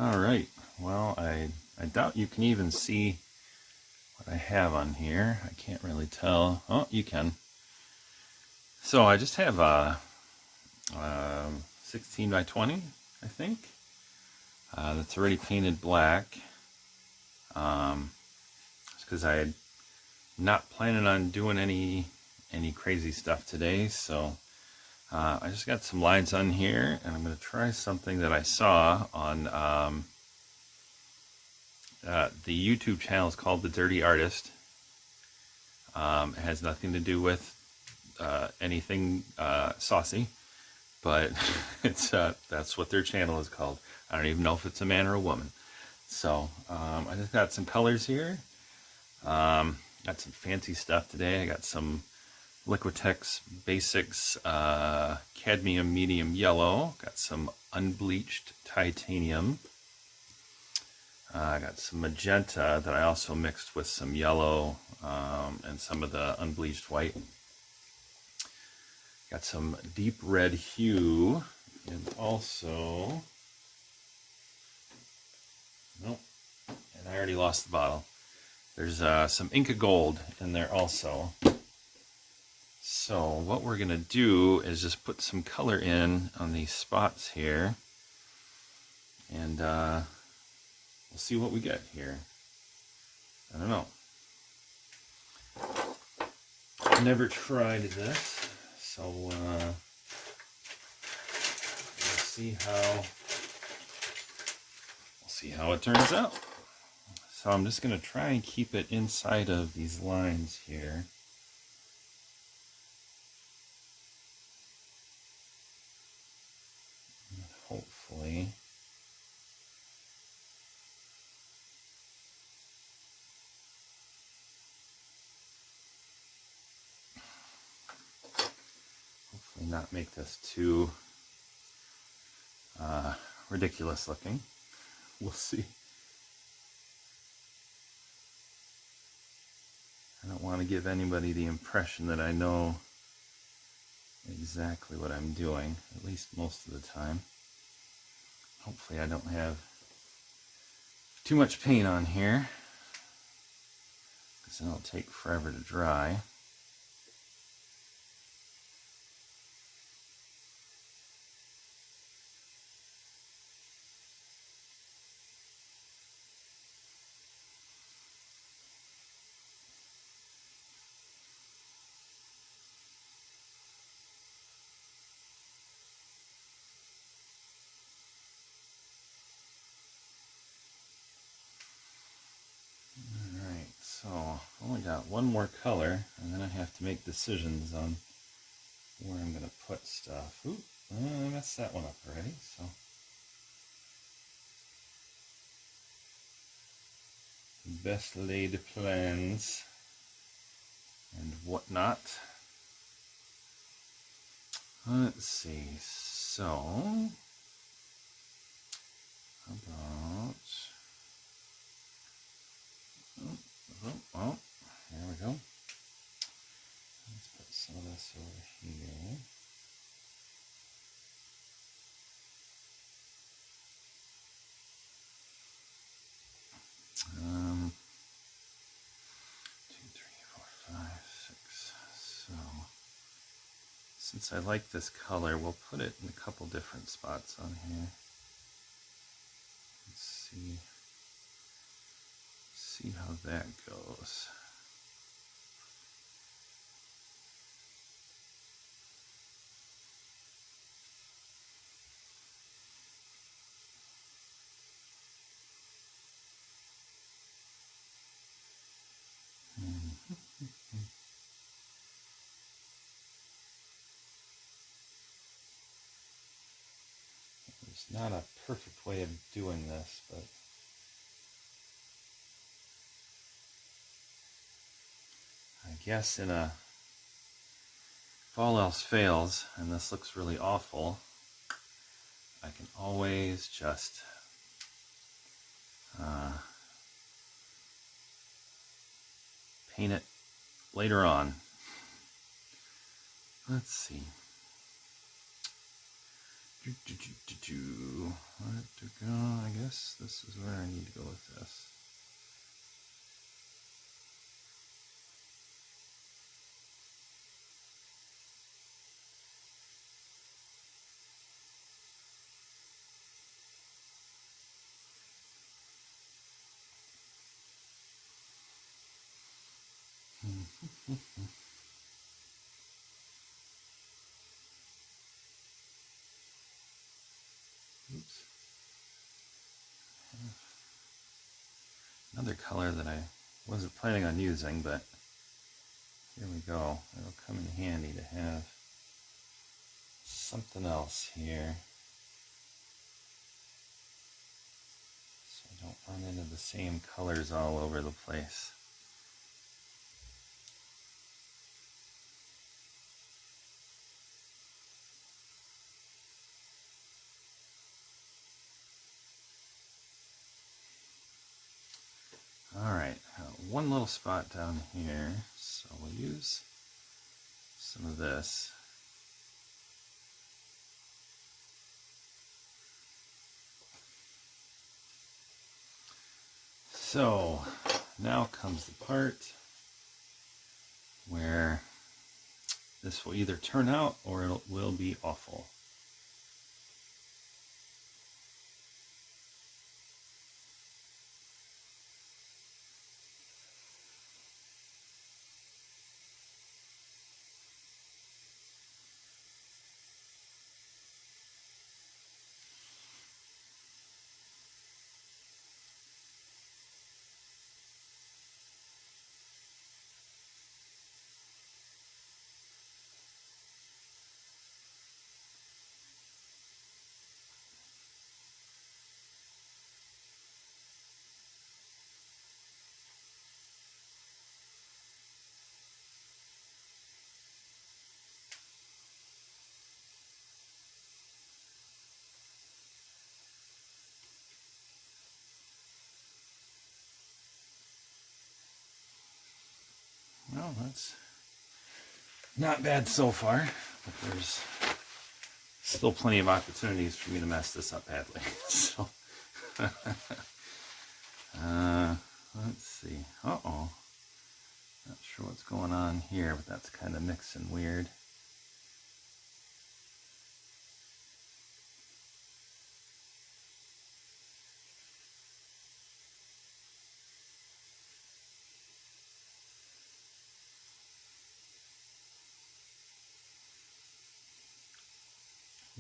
All right, well, I doubt you can even see what I have on here. I can't really tell. Oh, you can. So I just have a 16 by 20, I think. That's already painted black. It's because I had not planning on doing any crazy stuff today, so I just got some lines on here, and I'm going to try something that I saw on the YouTube channel. Is called The Dirty Artist. It has nothing to do with anything saucy, but it's that's what their channel is called. I don't even know if it's a man or a woman. So I just got some colors here. Got some fancy stuff today. I got some Liquitex Basics cadmium medium yellow. Got some unbleached titanium. I got some magenta that I also mixed with some yellow and some of the unbleached white. Got some deep red hue, and also, nope, and I already lost the bottle. There's some Inca Gold in there also. So what we're gonna do is just put some color in on these spots here, and we'll see what we get here. I don't know. I've never tried this, so we'll see how it turns out. So I'm just going to try and keep it inside of these lines here. And hopefully not make this too ridiculous looking. We'll see. I don't want to give anybody the impression that I know exactly what I'm doing, at least most of the time. Hopefully I don't have too much paint on here, because then it'll take forever to dry. So I've only got one more color, and then I have to make decisions on where I'm going to put stuff. Ooh, I messed that one up already. So best laid plans and whatnot. Let's see. So how about? Oh, there we go. Let's put some of this over here. Two, three, four, five, six. So, since I like this color, we'll put it in a couple different spots on here. Let's see how that goes. It's not a perfect way of doing this, but I guess if all else fails and this looks really awful, I can always just paint it later on. Let's see. Where to go, I guess. guess this is where I need to go with this. Oops. Another color that I wasn't planning on using, but here we go. It'll come in handy to have something else here, so I don't run into the same colors all over the place. Alright, one little spot down here, so we'll use some of this. So now comes the part where this will either turn out or it will be awful. Well, that's not bad so far, but there's still plenty of opportunities for me to mess this up badly. So, let's see. Uh-oh. Not sure what's going on here, but that's kind of mixing weird.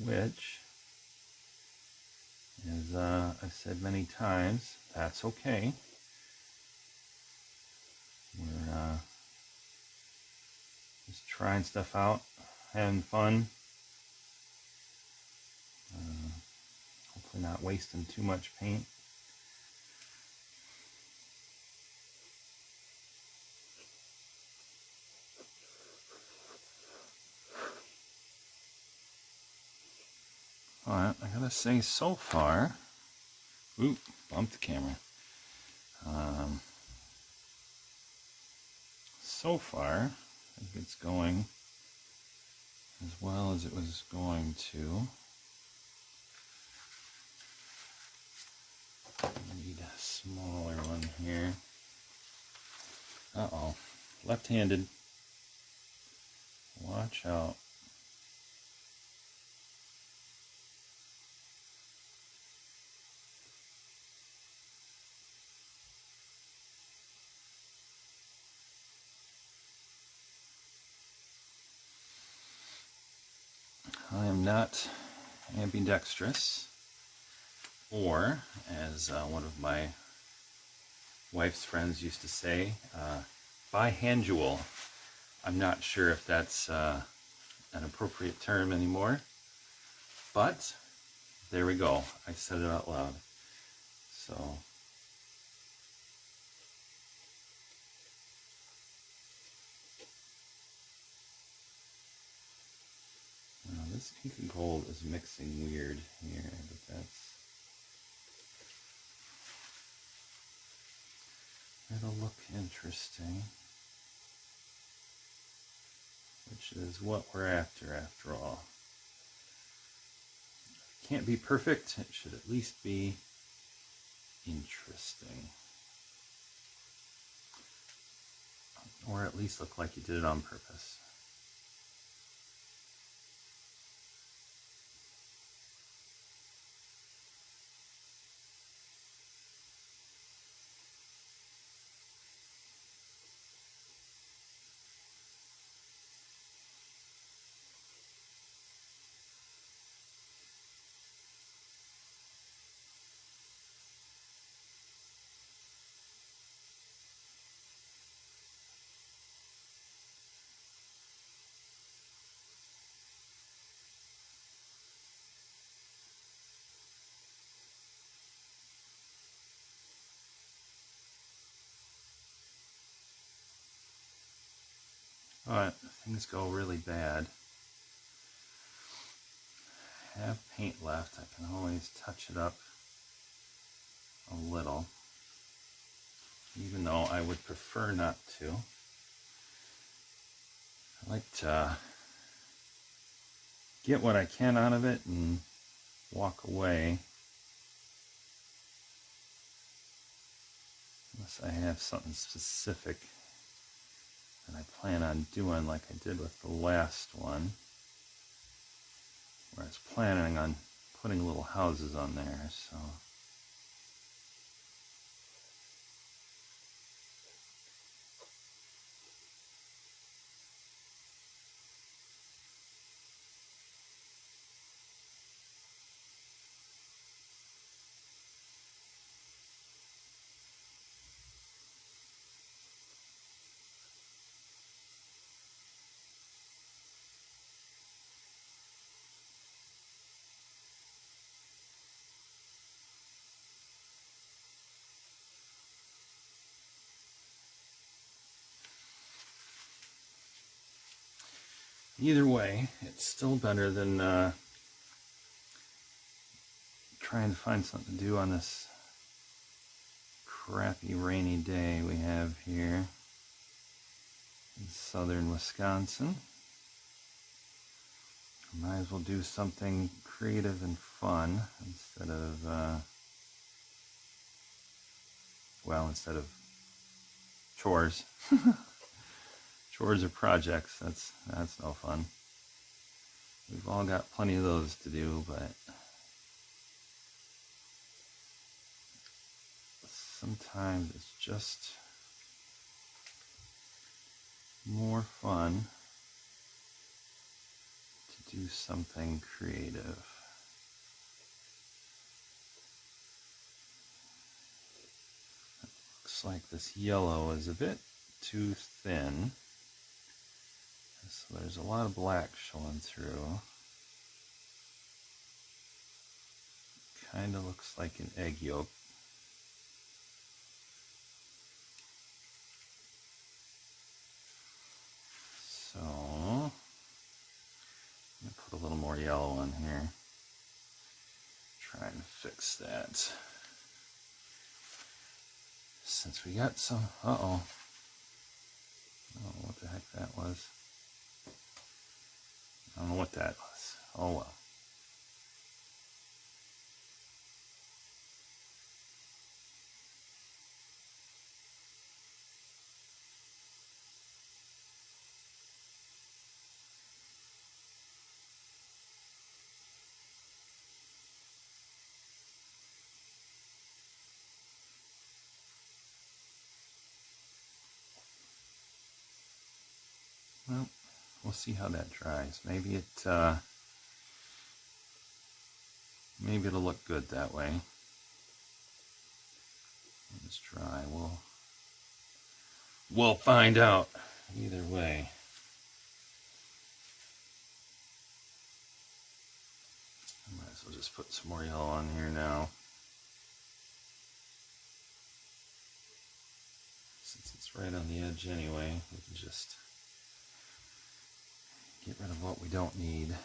Which is, I've said many times, that's okay. We're just trying stuff out, having fun. Hopefully not wasting too much paint. Alright, I gotta say, so far, oop, bumped the camera. So far, I think it's going as well as it was going to. I need a smaller one here. Uh-oh, left-handed. Watch out. I am not ambidextrous, or as one of my wife's friends used to say, bihandual. I'm not sure if that's an appropriate term anymore, but there we go. I said it out loud. So this pink and gold is mixing weird here, but it'll look interesting, which is what we're after all. Can't be perfect. It should at least be interesting. Or at least look like you did it on purpose. But if things go really bad, I have paint left. I can always touch it up a little, even though I would prefer not to. I like to get what I can out of it and walk away, unless I have something specific that I plan on doing, like I did with the last one, where I was planning on putting little houses on there. So either way, it's still better than trying to find something to do on this crappy rainy day we have here in southern Wisconsin. Might as well do something creative and fun instead of instead of chores. Chores or projects, that's no fun. We've all got plenty of those to do, but sometimes it's just more fun to do something creative. Looks like this yellow is a bit too thin, so there's a lot of black showing through. Kind of looks like an egg yolk. So I'm going to put a little more yellow on here. Try and fix that. Since we got some, I don't know what the heck that was. I don't know what that was. Oh well. Well, we'll see how that dries. Maybe it'll look good that way. When it's dry, we'll find out. Either way. I might as well just put some more yellow on here now. Since it's right on the edge anyway, we can just get rid of what we don't need.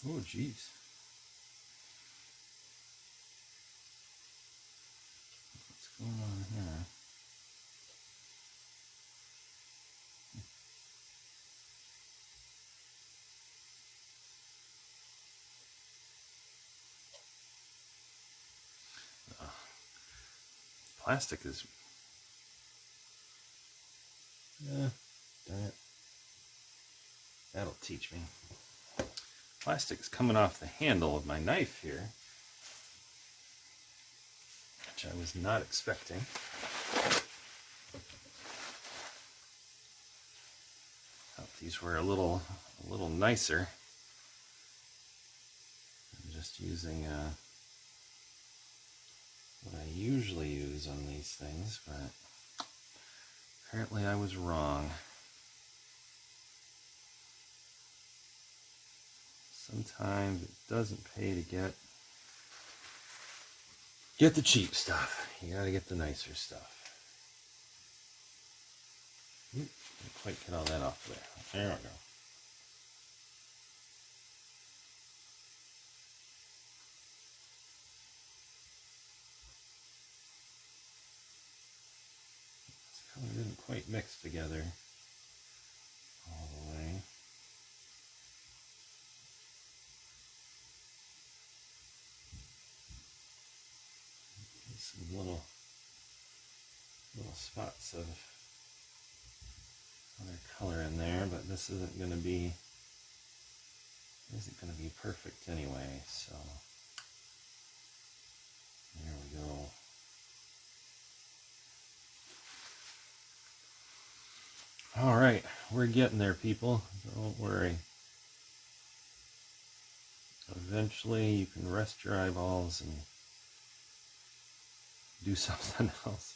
Oh, geez. What's going on here? Plastic is... darn it. That'll teach me. Plastic's coming off the handle of my knife here, which I was not expecting. Thought these were a little nicer. I'm just using what I usually use on these things, but apparently I was wrong. Sometimes it doesn't pay to get the cheap stuff. You gotta get the nicer stuff. Didn't quite get all that off there. There we go. This color didn't quite mix together all the way. Some little spots of other color in there, but this isn't going to be perfect anyway. So there we go. All right, we're getting there, people. Don't worry. Eventually, you can rest your eyeballs and do something else.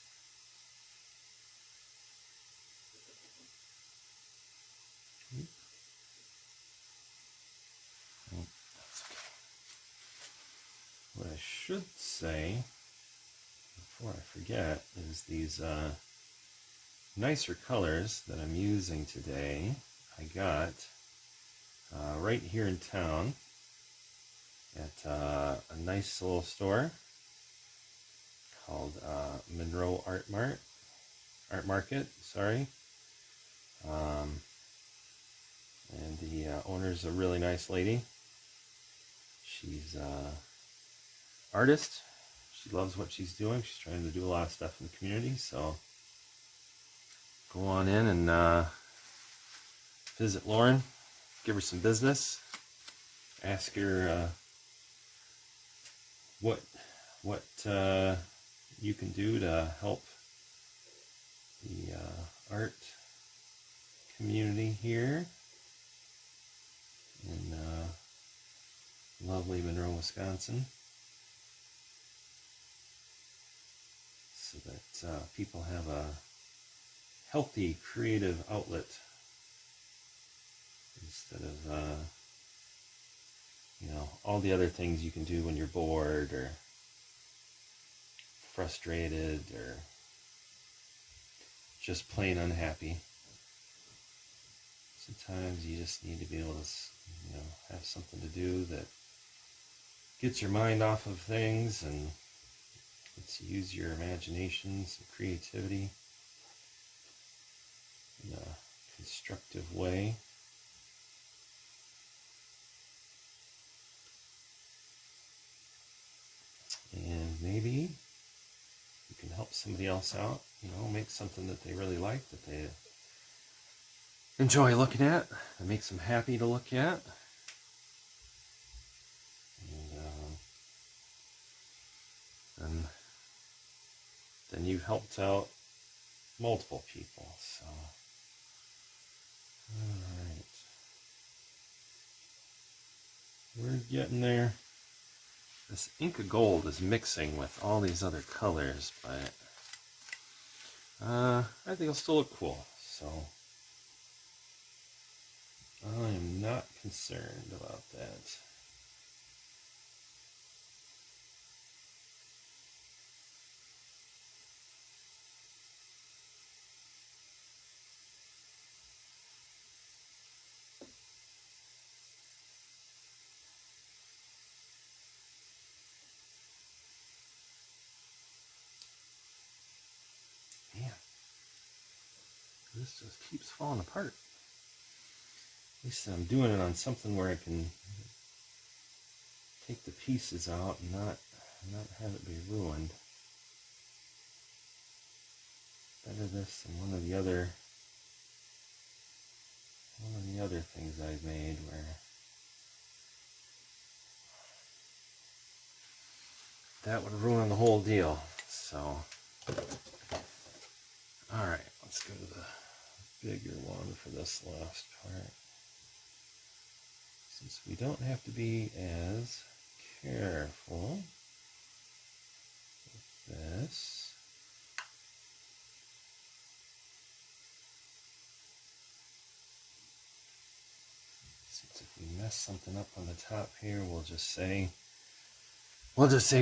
That's okay. What I should say, before I forget, is these nicer colors that I'm using today, I got right here in town at a nice little store called Monroe Art Market, sorry. And the owner's a really nice lady. She's an artist. She loves what she's doing. She's trying to do a lot of stuff in the community, so go on in and visit Lauren, give her some business, ask her what you can do to help the art community here in lovely Monroe, Wisconsin, so that people have a healthy, creative outlet instead of all the other things you can do when you're bored or frustrated or just plain unhappy. Sometimes you just need to be able to, have something to do that gets your mind off of things and lets you use your imagination, some creativity in a constructive way. And maybe you can help somebody else out, make something that they really like, that they enjoy looking at, that makes them happy to look at. And then you've helped out multiple people. So, alright. We're getting there. This Inca Gold is mixing with all these other colors, but I think it'll still look cool. So I am not concerned about that. this just keeps falling apart. At least I'm doing it on something where I can take the pieces out and not have it be ruined. Better this than one of the other things I've made where that would ruin the whole deal. So, all right, let's go to the bigger one for this last part. Since we don't have to be as careful with this. Since if we mess something up on the top here, we'll just say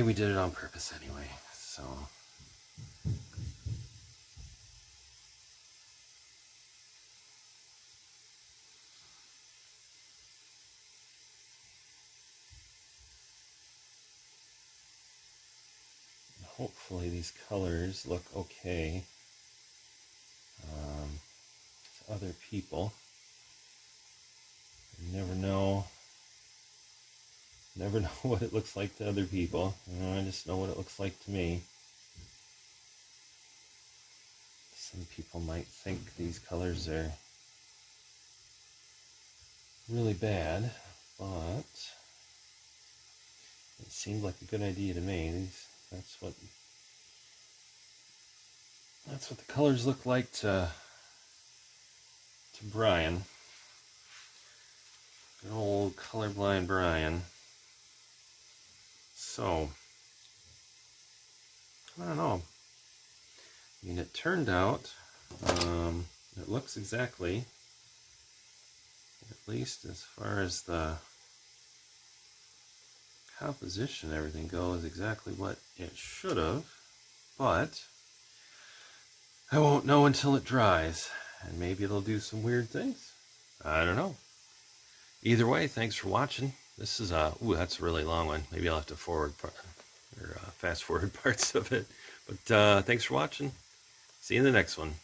we did it on purpose anyway. So hopefully these colors look okay to other people. You never know what it looks like to other people. I just know what it looks like to me. Some people might think these colors are really bad, but it seemed like a good idea to me. That's what the colors look like to Brian. Good old colorblind Brian. So, I don't know. I mean, it turned out, it looks exactly, at least as far as the composition and everything goes, exactly what it should have, but I won't know until it dries, and maybe it'll do some weird things. I don't know. Either way, thanks for watching. This is that's a really long one. Maybe I'll have to fast forward parts of it. But thanks for watching. See you in the next one.